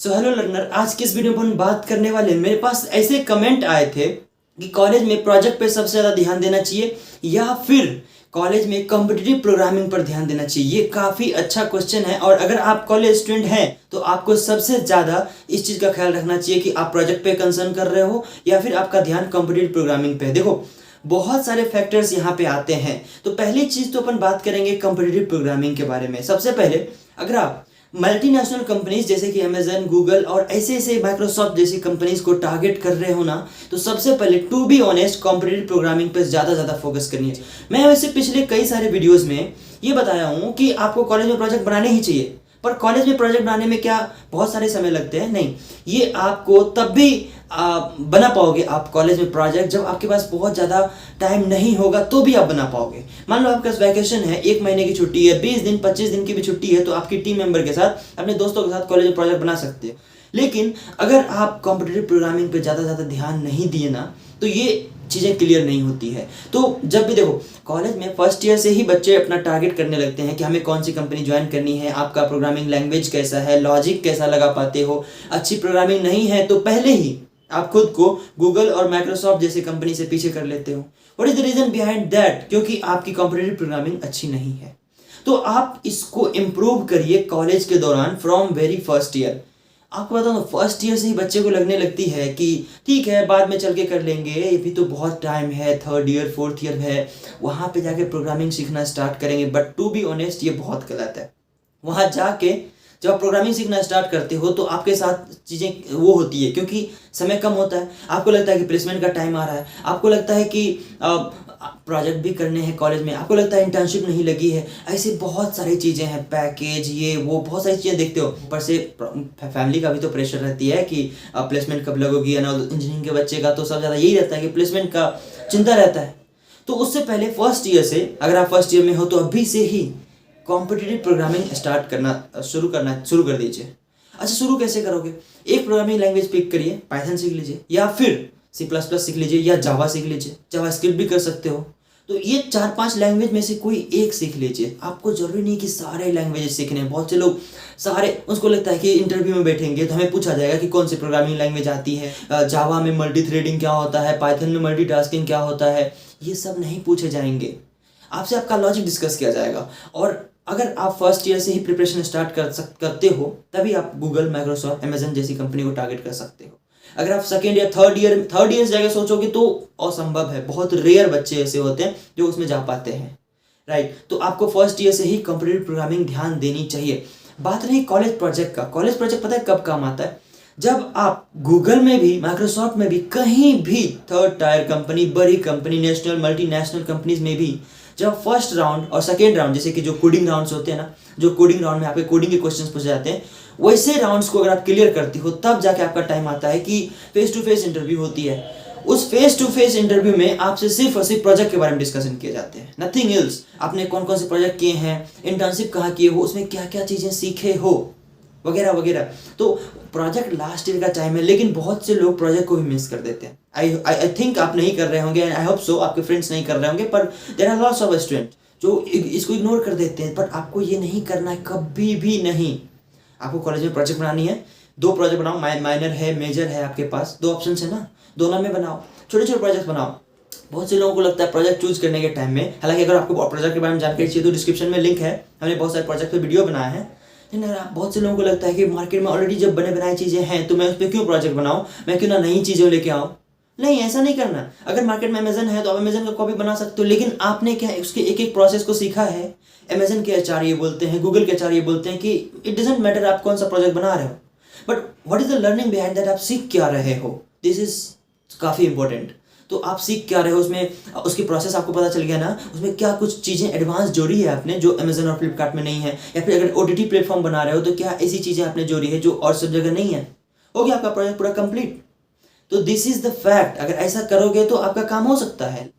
So hello learner, आज के इस वीडियो में हम बात करने वाले मेरे पास ऐसे कमेंट आए थे कि कॉलेज में प्रोजेक्ट पे सबसे ज़्यादा ध्यान देना चाहिए या फिर कॉलेज में कॉम्पिटिटिव प्रोग्रामिंग पर ध्यान देना चाहिए। ये काफ़ी अच्छा क्वेश्चन है और अगर आप कॉलेज स्टूडेंट हैं तो आपको सबसे ज़्यादा इस चीज़ का ख्याल रखना चाहिए कि आप प्रोजेक्ट पे कंसर्न कर रहे हो या फिर आपका ध्यान कॉम्पिटिटिव प्रोग्रामिंग पे है। देखो, बहुत सारे फैक्टर्स यहाँ पे आते हैं। तो पहली चीज़ तो अपन बात करेंगे कॉम्पिटिटिव प्रोग्रामिंग के बारे में। सबसे पहले अगर आप मल्टीनेशनल कंपनीज जैसे कि अमेजन, गूगल और ऐसे ऐसे माइक्रोसॉफ्ट जैसी कंपनीज को टारगेट कर रहे हो ना, तो सबसे पहले to be honest competitive programming पे ज़्यादा फोकस करनी है। मैं वैसे पिछले कई सारे वीडियोस में ये बताया हूँ कि आपको कॉलेज में प्रोजेक्ट बनाने ही चाहिए, पर कॉलेज में प्रोजेक्ट बनाने में क्या बहुत सारे समय लगते हैं? नहीं, ये आपको तब भी बना पाओगे आप कॉलेज में प्रोजेक्ट जब आपके पास बहुत ज़्यादा टाइम नहीं होगा, तो भी आप बना पाओगे। मान लो आपके पास वैकेशन है, 1 महीने की छुट्टी है, 20 दिन 25 दिन की भी छुट्टी है, तो आपकी टीम मेंबर के साथ, अपने दोस्तों के साथ कॉलेज में प्रोजेक्ट बना सकते हो। लेकिन अगर आप कॉम्पिटिटिव प्रोग्रामिंग पे ज़्यादा ध्यान नहीं दिए ना, तो ये चीज़ें क्लियर नहीं होती है। तो जब भी देखो, कॉलेज में फर्स्ट ईयर से ही बच्चे अपना टारगेट करने लगते हैं कि हमें कौन सी कंपनी ज्वाइन करनी है, आपका प्रोग्रामिंग लैंग्वेज कैसा है, लॉजिक कैसा लगा पाते हो। अच्छी प्रोग्रामिंग नहीं है तो पहले ही आप खुद को गूगल और माइक्रोसॉफ्ट जैसी कंपनी से पीछे कर लेते हो। What is the reason behind that? क्योंकि आपकी कॉम्पिटिटिव प्रोग्रामिंग अच्छी नहीं है। तो आप इसको इम्प्रूव करिए कॉलेज के दौरान फ्रॉम वेरी फर्स्ट ईयर। आपको बताऊँ, फर्स्ट ईयर से ही बच्चे को लगने लगती है कि ठीक है, बाद में चल के कर लेंगे, अभी तो बहुत टाइम है, थर्ड ईयर फोर्थ ईयर है, वहाँ पे जाके प्रोग्रामिंग सीखना स्टार्ट करेंगे। बट टू बी ऑनेस्ट, ये बहुत गलत है। वहाँ जाके जब आप प्रोग्रामिंग सीखना स्टार्ट करते हो तो आपके साथ चीज़ें वो होती है, क्योंकि समय कम होता है, आपको लगता है कि प्लेसमेंट का टाइम आ रहा है, आपको लगता है कि प्रोजेक्ट भी करने हैं कॉलेज में, आपको लगता है इंटर्नशिप नहीं लगी है, ऐसी बहुत सारी चीज़ें हैं, पैकेज ये वो बहुत सारी चीज़ें देखते हो। ऊपर से फैमिली का भी तो प्रेशर रहती है कि प्लेसमेंट कब लगोगी। इंजीनियरिंग के बच्चे का तो सबसे ज़्यादा यही रहता है कि प्लेसमेंट का चिंता रहता है। तो उससे पहले फर्स्ट ईयर से, अगर आप फर्स्ट ईयर में हो तो अभी से ही कॉम्पिटिटिव प्रोग्रामिंग स्टार्ट करना शुरू कर दीजिए। अच्छा, शुरू कैसे करोगे? एक प्रोग्रामिंग लैंग्वेज पिक करिए, पाइथन सीख लीजिए या फिर C++ सीख लीजिए या जावा सीख लीजिए, जावास्क्रिप्ट भी कर सकते हो। तो ये 4-5 लैंग्वेज में से कोई एक सीख लीजिए। आपको जरूरी नहीं कि सारे लैंग्वेजेस सीखने हैं। बहुत से लोग सारे, उसको लगता है कि इंटरव्यू में बैठेंगे तो हमें पूछा जाएगा कि कौन सी प्रोग्रामिंग लैंग्वेज आती है, जावा में मल्टी थ्रेडिंग क्या होता है, पाइथन में मल्टीटास्किंग क्या होता है। ये सब नहीं पूछे जाएंगे, आपसे आपका लॉजिक डिस्कस किया जाएगा। और अगर आप फर्स्ट ईयर से ही प्रिपरेशन स्टार्ट करते हो, तभी आप गूगल, माइक्रोसॉफ्ट, अमेजन जैसी कंपनी को टारगेट कर सकते हो। अगर आप सेकेंड या थर्ड ईयर से जाकर सोचोगे तो असंभव है। बहुत रेयर बच्चे ऐसे होते हैं जो उसमें जा पाते हैं, राइट। तो आपको फर्स्ट ईयर से ही कॉम्पिटिटिव प्रोग्रामिंग ध्यान देनी चाहिए। बात रही कॉलेज प्रोजेक्ट का, कॉलेज प्रोजेक्ट पता है कब काम आता है? जब आप गूगल में भी, माइक्रोसॉफ्ट में भी, कहीं भी थर्ड टायर कंपनी, बड़ी कंपनी, नेशनल मल्टीनेशनल कंपनीज में भी जब फर्स्ट राउंड और सेकेंड राउंड, जैसे कि जो कोडिंग राउंड्स होते हैं ना, जो कोडिंग राउंड में आपके कोडिंग के क्वेश्चंस पूछे जाते हैं, वैसे राउंड्स को अगर आप क्लियर करती हो तब जाके आपका टाइम आता है कि फेस टू फेस इंटरव्यू होती है। उस फेस टू फेस इंटरव्यू में आपसे सिर्फ और सिर्फ प्रोजेक्ट के बारे में डिस्कशन किए जाते हैं, नथिंग एल्स। आपने कौन कौन से प्रोजेक्ट किए हैं, इंटर्नशिप कहाँ किए हो, उसमें क्या क्या चीज़ें सीखे हो, वगैरह वगैरह। तो प्रोजेक्ट लास्ट ईयर का टाइम है, लेकिन बहुत से लोग प्रोजेक्ट को भी मिस कर देते हैं। आई थिंक आप नहीं कर रहे होंगे, आई होप सो आपके फ्रेंड्स नहीं कर रहे होंगे, पर there are lots of student जो इसको इग्नोर कर देते हैं। बट आपको ये नहीं करना है, कभी भी नहीं। आपको कॉलेज में प्रोजेक्ट बनानी है, 2 प्रोजेक्ट बनाओ, माइनर है, मेजर है, आपके पास 2 ऑप्शन है ना, दोनों में बनाओ, छोटे छोटे प्रोजेक्ट बनाओ। बहुत से लोगों को लगता है प्रोजेक्ट चूज करने के टाइम में, हालांकि अगर आपको प्रोजेक्ट के बारे में जानकारी चाहिए तो डिस्क्रिप्शन में लिंक है, हमने बहुत सारे प्रोजेक्ट पे वीडियो बनाया है। लेकिन बहुत से लोगों को लगता है कि मार्केट में ऑलरेडी जब बने बनाई चीज़ें हैं तो मैं उस पर क्यों प्रोजेक्ट बनाऊँ, मैं क्यों ना नई चीज़ें लेके आऊँ। नहीं, ऐसा नहीं करना। अगर मार्केट में अमेजन है तो आप अमेजन का कॉपी बना सकते हो, लेकिन आपने क्या उसके एक एक प्रोसेस को सीखा है। अमेजन के एचआर ये बोलते हैं, गूगल के एचआर ये बोलते हैं कि इट डजंट मैटर आप कौन सा प्रोजेक्ट बना रहे हो, but what is the learning behind that, आप सीख क्या रहे हो, दिस इज काफ़ी इंपॉर्टेंट। तो आप सीख क्या रहे हो, उसमें उसकी प्रोसेस आपको पता चल गया ना, उसमें क्या कुछ चीज़ें एडवांस जोड़ी है आपने जो अमेजन और फ्लिपकार्ट में नहीं है, या फिर अगर OTT प्लेटफॉर्म बना रहे हो तो क्या ऐसी चीज़ें आपने जोड़ी है जो और सब जगह नहीं है। हो गया आपका प्रोजेक्ट पूरा कंप्लीट। तो दिस इज द फैक्ट। अगर ऐसा करोगे तो आपका काम हो सकता है,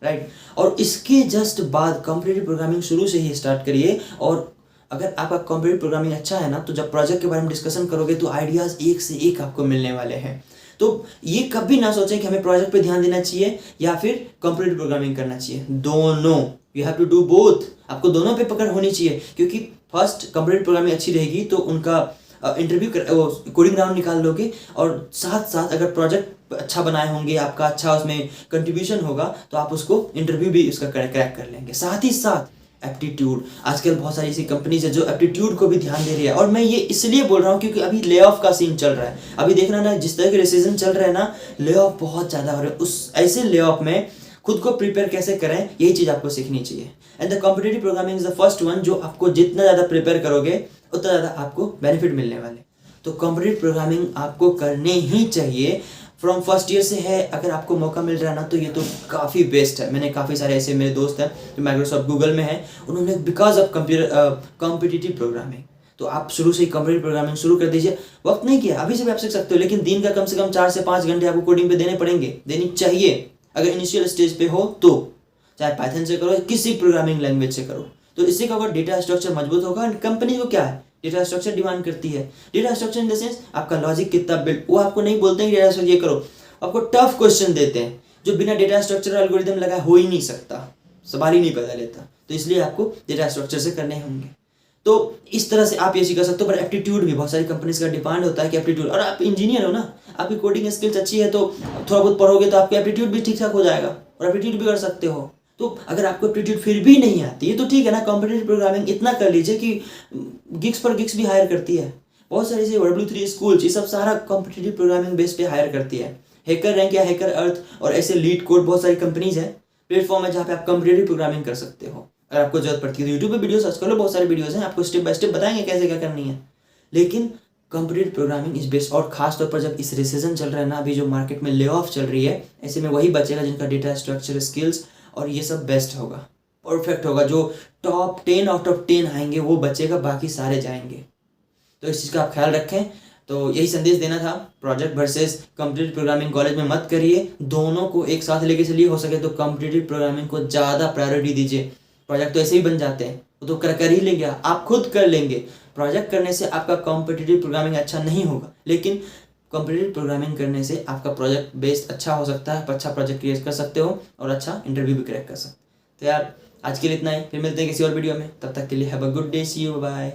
राइट। और इसके जस्ट बाद कॉम्पिटिटिव प्रोग्रामिंग शुरू से ही स्टार्ट करिए। और अगर आपका कॉम्पिटिटिव प्रोग्रामिंग अच्छा है ना, तो जब प्रोजेक्ट के बारे में डिस्कशन करोगे तो आइडियाज़ एक से एक आपको मिलने वाले हैं। तो ये कभी ना सोचें कि हमें प्रोजेक्ट पे ध्यान देना चाहिए या फिर कॉम्पिटिटिव प्रोग्रामिंग करना चाहिए। दोनों, you have to do both. आपको दोनों पे पकड़ होनी चाहिए, क्योंकि फर्स्ट कॉम्पिटिटिव प्रोग्रामिंग अच्छी रहेगी तो उनका इंटरव्यू कोडिंग राउंड निकाल लोगे, और साथ साथ अगर प्रोजेक्ट अच्छा बनाए होंगे, आपका अच्छा उसमें कंट्रीब्यूशन होगा, तो आप उसको इंटरव्यू भी उसका क्रैक कर लेंगे। साथ ही साथ एप्टीट्यूड, आजकल बहुत सारी ऐसी कंपनीज है जो एप्टीट्यूड को भी ध्यान दे रही है, और मैं ये इसलिए बोल रहा हूँ क्योंकि अभी ले ऑफ का सीन चल रहा है। अभी देखना ना, जिस तरह के रिसेशन चल रहा है ना, ले ऑफ बहुत ज़्यादा हो रहा है। उस ऐसे ले ऑफ में खुद को प्रिपेयर कैसे करें, यही चीज़ आपको सीखनी चाहिए। And the competitive programming is the first one, जो आपको जितना ज़्यादा प्रिपेयर करोगे उतना ज़्यादा आपको बेनिफिट मिलने वाले। तो कॉम्पिटिटिव प्रोग्रामिंग आपको करने ही चाहिए, फ्रॉम फर्स्ट ईयर से है। अगर आपको मौका मिल रहा है ना, तो ये तो काफ़ी बेस्ट है। मैंने काफ़ी सारे ऐसे मेरे दोस्त हैं जो माइक्रोसॉफ्ट गूगल में हैं, उन्होंने बिकॉज ऑफ कॉम्पिटिटिव प्रोग्रामिंग, तो आप शुरू से ही कॉम्पिटिटिव प्रोग्रामिंग शुरू कर दीजिए। वक्त नहीं किया, अभी से भी आप सीख सकते हो, लेकिन दिन का कम से कम 4 से 5 घंटे आपको कोडिंग पे देने पड़ेंगे, देनी चाहिए अगर इनिशियल स्टेज पे हो तो। चाहे पाइथन से करो, किसी प्रोग्रामिंग लैंग्वेज से करो, तो इससे क्या होगा, डेटा स्ट्रक्चर मजबूत होगा। कंपनी को क्या है, डेटा स्ट्रक्चर डिमांड करती है। Data structure in the sense आपका लॉजिक कितना बिल्ड, वो आपको नहीं बोलते हैं कि डेटा स्ट्रक्चर ये करो, आपको टफ क्वेश्चन देते हैं जो बिना डेटा स्ट्रक्चर एल्गोरिदम लगाए हो ही नहीं सकता, सवाल ही नहीं पैदा लेता। तो इसलिए आपको डेटा स्ट्रक्चर से करने होंगे। तो इस तरह से आप ये सीख सकते हो। पर एप्टीट्यूड भी बहुत सारी कंपनीज का डिमांड होता है कि एप्टीट्यूड, और आप इंजीनियर हो ना, आपकी कोडिंग स्किल्स अच्छी है तो थोड़ा बहुत पढ़ोगे तो आपका एप्टीट्यूड भी ठीक ठाक हो जाएगा, और एप्टीट्यूड भी कर सकते हो। तो अगर आपको एप्टीट्यूड फिर भी नहीं आती है तो ठीक है ना, कॉम्पिटिटिव प्रोग्रामिंग इतना कर लीजिए कि गिग्स पर गिग्स भी हायर करती है। बहुत सारी जैसे W3 स्कूल, ये सब सारा कॉम्पिटिटिव प्रोग्रामिंग बेस पे हायर करती है। हैकर रैंक या हैकर अर्थ और ऐसे लीड कोड, बहुत सारी कंपनीज है, प्लेटफॉर्म है जहाँ पे आप कॉम्पिटिटिव प्रोग्रामिंग कर सकते हो। अगर आपको जरूरत पड़ती है तो यूट्यूब पे वीडियो सर्च कर लो, बहुत सारे वीडियोस हैं, आपको स्टेप बाय स्टेप बताएंगे कैसे क्या करनी है। लेकिन कॉम्पिटिटिव प्रोग्रामिंग इज बेस्ट, और खास तौर पर जब इस रिसेशन चल रहा है ना, अभी जो मार्केट में ले ऑफ चल रही है, ऐसे में वही बचेगा जिनका डेटा स्ट्रक्चर स्किल्स और ये सब बेस्ट होगा, परफेक्ट होगा। जो टॉप 10 आउट ऑफ 10 आएंगे वो बचेगा, बाकी सारे जाएंगे। तो इस चीज़ का आप ख्याल रखें। तो यही संदेश देना था। Project versus competitive programming college में मत करिए, दोनों को एक साथ लेके चलिए। हो सके तो कॉम्पिटिटिव प्रोग्रामिंग को ज़्यादा प्रायोरिटी दीजिए। प्रोजेक्ट तो ऐसे ही बन जाते हैं, वो तो कर ही लेंगे, आप खुद कर लेंगे। प्रोजेक्ट करने से आपका कॉम्पिटिटिव प्रोग्रामिंग अच्छा नहीं होगा, लेकिन कॉम्पिटिटिव प्रोग्रामिंग करने से आपका प्रोजेक्ट बेस्ड अच्छा हो सकता है, अच्छा प्रोजेक्ट क्रिएट कर सकते हो और अच्छा इंटरव्यू भी क्रैक कर सकते हो। तो यार आज के लिए इतना ही, फिर मिलते हैं किसी और वीडियो में, तब तक के लिए have a good day, see you, bye.